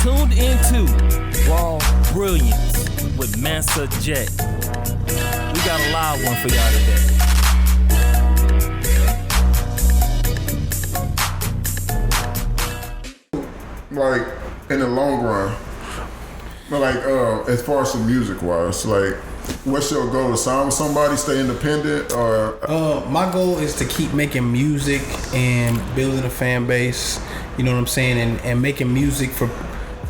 tuned into Raw Brilliance with Mansa J. We got a live one for y'all today. Like, in the long run, like, as far as the music wise, like, what's your goal? To sign with somebody, stay independent, or? My goal is to keep making music and building a fan base. You know what I'm saying, and making music for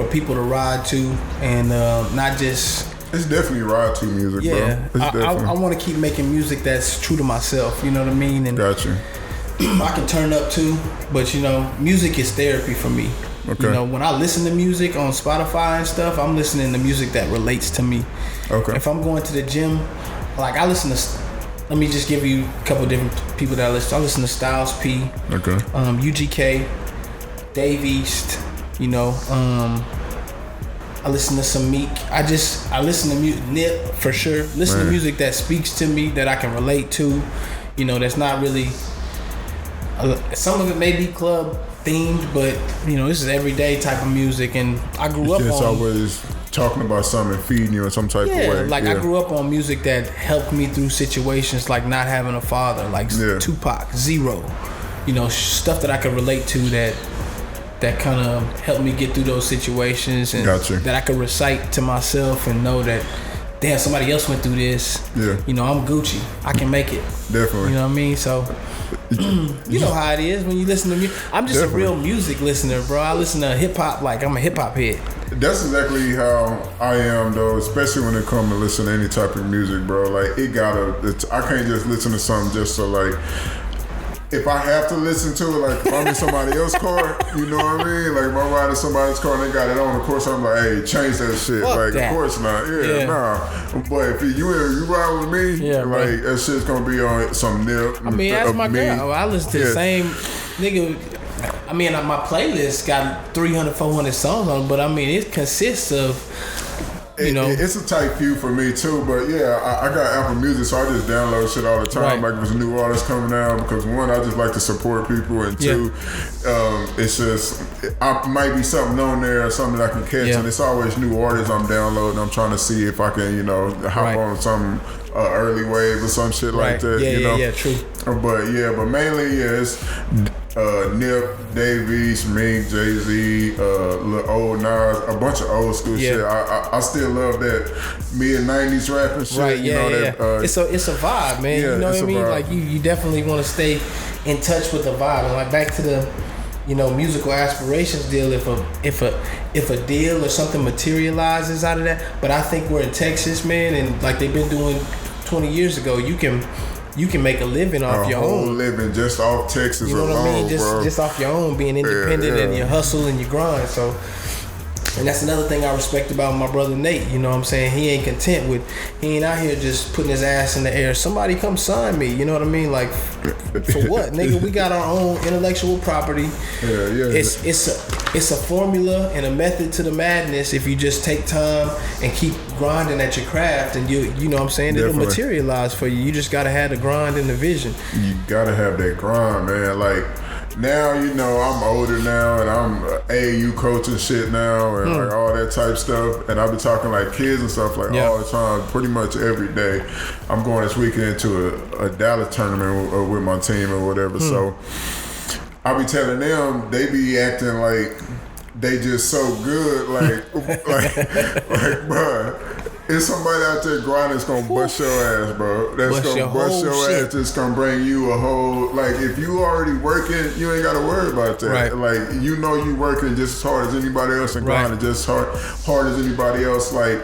people to ride to, and not just. It's definitely ride to music, yeah, bro. I want to keep making music that's true to myself. You know what I mean? And gotcha. I can turn up too, but you know, music is therapy for me. Okay. You know, when I listen to music on Spotify and stuff, I'm listening to music that relates to me. Okay. If I'm going to the gym, like I listen to. Let me just give you a couple different people that I listen to. I listen to Styles P. Okay. UGK, Dave East. You know. I listen to some Meek. I listen to music. Nip for sure. Listen to music that speaks to me, that I can relate to. You know, that's not really. Some of it may be club themed, but you know, this is everyday type of music, and I grew up on. It's always talking about something, feeding you in some type of way. Like I grew up on music that helped me through situations like not having a father, like Tupac, Zero. You know, stuff that I could relate to that kind of helped me get through those situations, and that I could recite to myself and know that, damn, somebody else went through this. Yeah. You know, I'm Gucci. I can make it. Definitely. You know what I mean? So, you know how it is when you listen to music. I'm just a real music listener, bro. I listen to hip hop like I'm a hip hop head. That's exactly how I am, though, especially when it comes to listen to any type of music, bro. Like, I can't just listen to something just so, like, if I have to listen to it, like if I'm in somebody else's car, you know what I mean? Like if I'm riding somebody's car and they got it on, of course I'm like, hey, change that shit. Fuck like, that. Of course not. Yeah, nah. But if you ride with me, like that shit's gonna be on some Nip. I mean, that's my girl. I listen to the same nigga. I mean, my playlist got 300, 400 songs on it, but I mean, it consists of. You know, it's a tight few for me too, but yeah, I got Apple Music, so I just download shit all the time. Like if there's a new artist coming out, because one, I just like to support people, and two, it's just I might be something on there or something that I can catch, and it's always new artists I'm downloading. I'm trying to see if I can, you know, hop on some early wave or some shit like that. Yeah, true. But mainly, it's Nip, Dave East, Meek, Jay-Z, old Nas, a bunch of old school shit. I still love that mid-90s rapping shit. Right, it's a vibe, man. You know what I mean? Like you definitely want to stay in touch with the vibe. And like back to the, you know, musical aspirations deal. If a deal or something materializes out of that, but I think we're in Texas, man, and like they've been doing 20 years ago, you can make a living off your own. Living just off Texas alone, you know what I mean? Bro. Just off your own, being independent and your hustle and your grind. So, and that's another thing I respect about my brother Nate. You know what I'm saying? He ain't he ain't out here just putting his ass in the air. Somebody come sign me. You know what I mean? Like, for what, nigga? We got our own intellectual property. It's a formula and a method to the madness if you just take time and keep grinding at your craft, and you know what I'm saying? It'll materialize for you. You just gotta have the grind and the vision. You gotta have that grind, man. Like now, you know, I'm older now and I'm AAU coaching shit now and like all that type stuff, and I be talking like kids and stuff like all the time, pretty much every day. I'm going this weekend to a Dallas tournament with my team or whatever, so I be telling them, they be acting like they just so good, like bro, it's somebody out there grinding that's gonna bust your ass, bro. That's gonna bust your ass. It's gonna bring you a whole, like, if you already working, you ain't gotta worry about that. Right. Like, you know you working just as hard as anybody else and grinding just hard as anybody else. Like,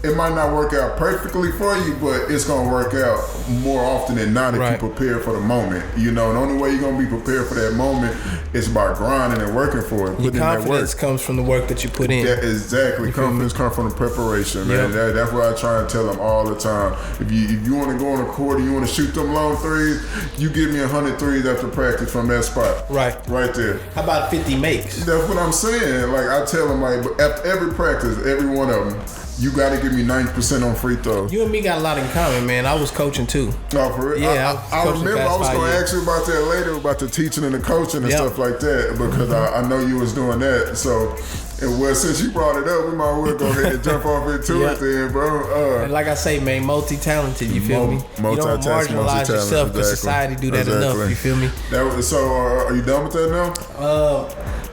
it might not work out perfectly for you, but it's gonna work out more often than not if you prepare for the moment. You know, the only way you're gonna be prepared for that moment is by grinding and working for it. Your confidence comes from the work that you put in. Yeah, exactly. Confidence comes from the preparation, man. That's what I try and tell them all the time. If you want to go on the court and you want to shoot them long threes, you give me 100 threes after practice from that spot. Right there. How about 50 makes? That's what I'm saying. Like, I tell them, like, after every practice, every one of them, you got to give me 90% on free throws. You and me got a lot in common, man. I was coaching too. Oh, for real? Yeah, I remember I was going to ask you about that later, about the teaching and the coaching and stuff like that, because I know you was doing that. So And well, since you brought it up, we might as well go ahead and jump off into it then, bro. And like I say, man, multi-talented, you feel me? You don't marginalize yourself because society do that enough, you feel me? So are you done with that now?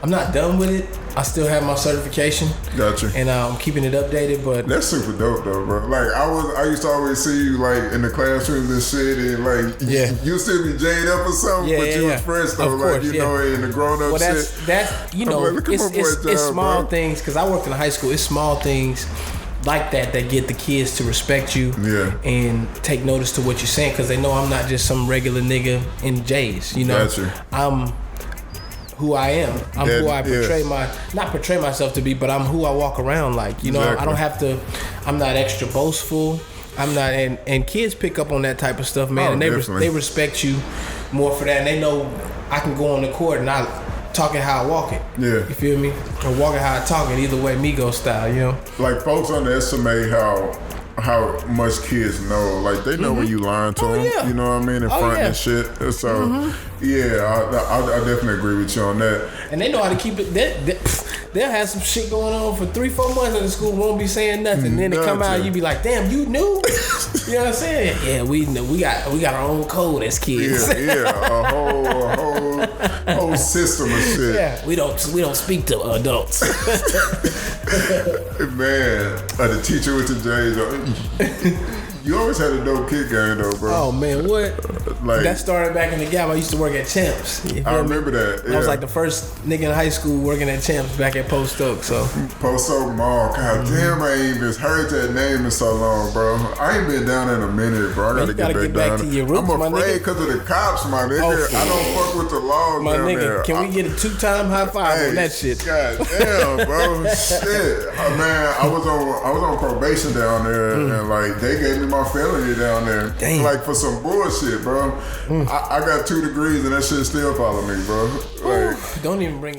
I'm not done with it. I still have my certification. Gotcha. And I'm keeping it updated, but that's super dope though, bro. Like I used to always see you like in the classrooms and shit, and like you still be jaded up or something, but you was fresh though, of course, like you know, in the grown up shit. That's you know, like, it's small bro. things, because I worked in high school. It's small things like that get the kids to respect you and take notice to what you're saying, because they know I'm not just some regular nigga in J's. You know, gotcha. I'm who I am. I'm who I not portray myself to be, but I'm who I walk around like. You know, I don't have to. I'm not extra boastful. I'm not, and kids pick up on that type of stuff, man, and they respect you more for that, and they know I can go on the court and I talk it how I walk it. Yeah, you feel me? Or walk it how I talk it. Either way, Migos style, you know. Like folks underestimate how much kids know. Like they know when you lying to them. Yeah. You know what I mean? In front and shit. So I definitely agree with you on that. And they know how to keep it. They'll have some shit going on for 3-4 months in the school, won't be saying nothing. Then they come out, you be like, damn, you knew? You know what I'm saying? Yeah, we know. We got our own code as kids. A whole system of shit. Yeah, we don't speak to adults. Man, the teacher with the J's. You always had a dope kick game though, bro. Oh man, what? Like that started back in the Gap. I used to work at Champs. I remember that. I was like the first nigga in high school working at Champs back at Post Oak. So Post Oak Mall. God damn, I ain't even heard that name in so long, bro. I ain't been down in a minute, bro. I gotta get back to your roots, I'm afraid because of the cops, my nigga. I don't fuck with the laws, my down nigga. There. Can we get a 2-time high five on that shit? God damn, bro. Shit, man. I was on probation down there, and like they gave me my felony down there, like for some bullshit, bro. I got 2 degrees and that shit still follow me, bro. Like, don't even bring